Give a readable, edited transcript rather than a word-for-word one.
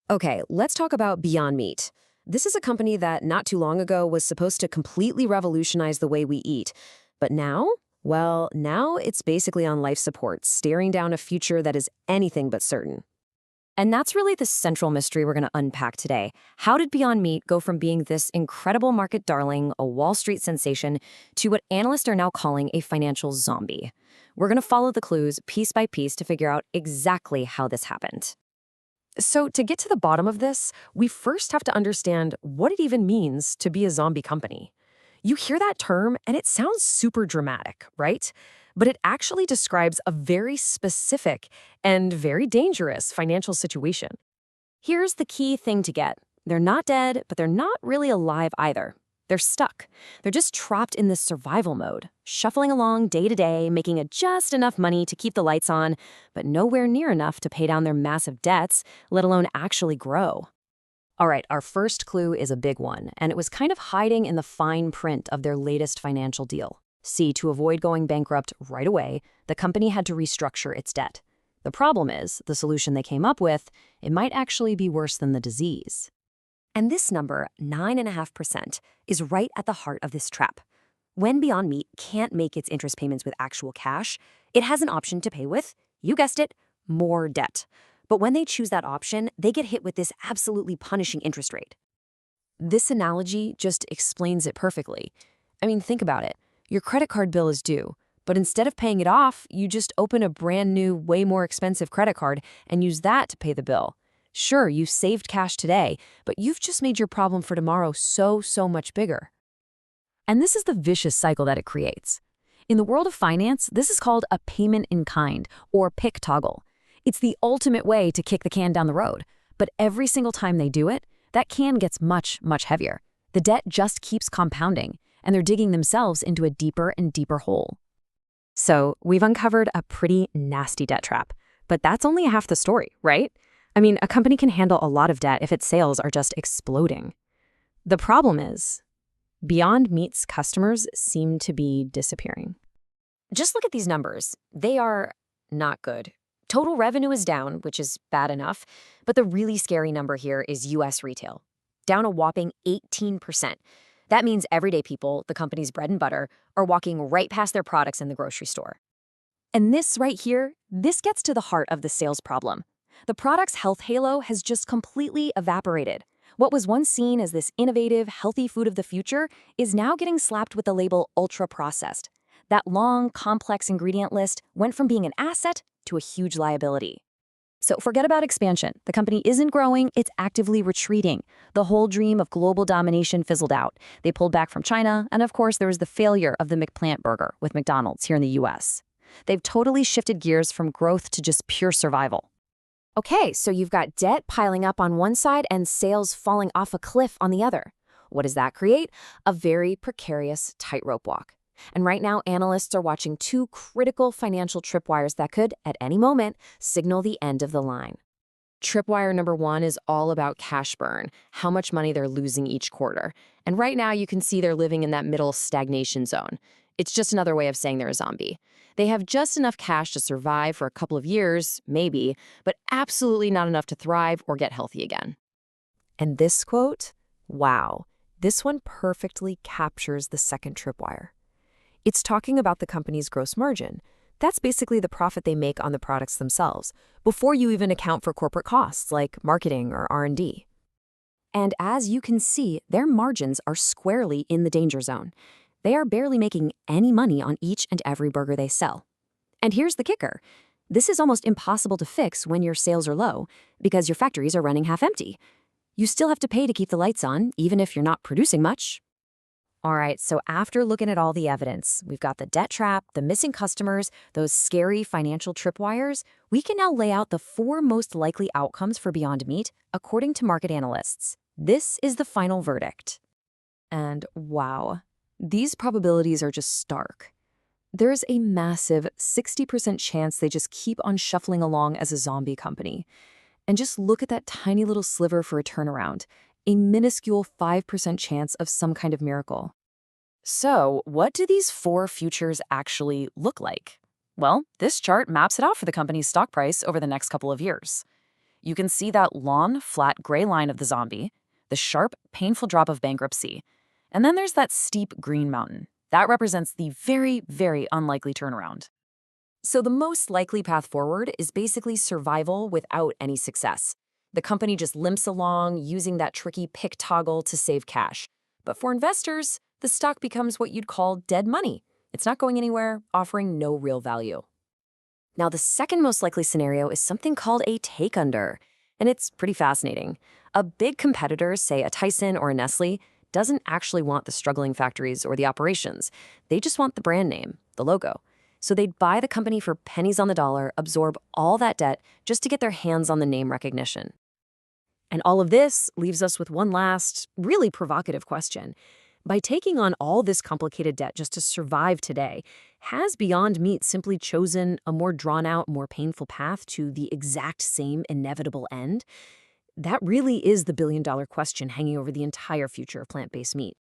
Okay, let's talk about Beyond Meat. This is a company that not too long ago was supposed to completely revolutionize the way we eat. But now? Well, now it's basically on life support, staring down a future that is anything but certain. And that's really the central mystery we're going to unpack today. How did Beyond Meat go from being this incredible market darling, a Wall Street sensation, to what analysts are now calling a financial zombie? We're going to follow the clues piece by piece to figure out exactly how this happened. So to get to the bottom of this, we first have to understand what it even means to be a zombie company. You hear that term, and it sounds super dramatic, right? But it actually describes a very specific and very dangerous financial situation. Here's the key thing to get. They're not dead, but they're not really alive either. They're stuck. They're just trapped in this survival mode, shuffling along day to day, making just enough money to keep the lights on, but nowhere near enough to pay down their massive debts, let alone actually grow. All right, our first clue is a big one, and it was kind of hiding in the fine print of their latest financial deal. See, to avoid going bankrupt right away, the company had to restructure its debt. The problem is, the solution they came up with, it might actually be worse than the disease. And this number, 9.5%, is right at the heart of this trap. When Beyond Meat can't make its interest payments with actual cash, it has an option to pay with, you guessed it, more debt. But when they choose that option, they get hit with this absolutely punishing interest rate. This analogy just explains it perfectly. I mean, think about it. Your credit card bill is due, but instead of paying it off, you just open a brand new, way more expensive credit card and use that to pay the bill. Sure, you saved cash today, but you've just made your problem for tomorrow so much bigger. And this is the vicious cycle that it creates. In the world of finance, this is called a payment in kind, or PIK Toggle. It's the ultimate way to kick the can down the road. But every single time they do it, that can gets much heavier. The debt just keeps compounding, and they're digging themselves into a deeper and deeper hole. So we've uncovered a pretty nasty debt trap. But that's only half the story, right? I mean, a company can handle a lot of debt if its sales are just exploding. The problem is, Beyond Meat's customers seem to be disappearing. Just look at these numbers. They are not good. Total revenue is down, which is bad enough, but the really scary number here is U.S. retail, down a whopping 18%. That means everyday people, the company's bread and butter, are walking right past their products in the grocery store. And this right here, this gets to the heart of the sales problem. The product's health halo has just completely evaporated. What was once seen as this innovative, healthy food of the future is now getting slapped with the label ultra-processed. That long, complex ingredient list went from being an asset to a huge liability. So forget about expansion. The company isn't growing, it's actively retreating. The whole dream of global domination fizzled out. They pulled back from China, and of course there was the failure of the McPlant burger with McDonald's here in the US. They've totally shifted gears from growth to just pure survival. Okay, so you've got debt piling up on one side and sales falling off a cliff on the other. What does that create? A very precarious tightrope walk. And right now, analysts are watching two critical financial tripwires that could, at any moment, signal the end of the line. Tripwire number one is all about cash burn, how much money they're losing each quarter. And right now, you can see they're living in that middle stagnation zone. It's just another way of saying they're a zombie. They have just enough cash to survive for a couple of years, maybe, but absolutely not enough to thrive or get healthy again. And this quote, wow, this one perfectly captures the second tripwire. It's talking about the company's gross margin. That's basically the profit they make on the products themselves, before you even account for corporate costs like marketing or R&D. And as you can see, their margins are squarely in the danger zone. They are barely making any money on each and every burger they sell. And here's the kicker. This is almost impossible to fix when your sales are low, because your factories are running half empty. You still have to pay to keep the lights on, even if you're not producing much. All right, so after looking at all the evidence, we've got the debt trap, the missing customers, those scary financial tripwires, we can now lay out the 4 most likely outcomes for Beyond Meat, according to market analysts. This is the final verdict. And wow. These probabilities are just stark. There's a massive 60% chance they just keep on shuffling along as a zombie company. And just look at that tiny little sliver for a turnaround, a minuscule 5% chance of some kind of miracle. So, what do these 4 futures actually look like? Well, this chart maps it out for the company's stock price over the next couple of years. You can see that long, flat gray line of the zombie, the sharp, painful drop of bankruptcy, and then there's that steep green mountain. That represents the very, very unlikely turnaround. So the most likely path forward is basically survival without any success. The company just limps along using that tricky PIK toggle to save cash. But for investors, the stock becomes what you'd call dead money. It's not going anywhere, offering no real value. Now, the second most likely scenario is something called a take under, and it's pretty fascinating. A big competitor, say a Tyson or a Nestle, doesn't actually want the struggling factories or the operations. They just want the brand name, the logo. So they'd buy the company for pennies on the dollar, absorb all that debt just to get their hands on the name recognition. And all of this leaves us with one last, really provocative question. By taking on all this complicated debt just to survive today, has Beyond Meat simply chosen a more drawn-out, more painful path to the exact same inevitable end? That really is the billion-dollar question hanging over the entire future of plant-based meat.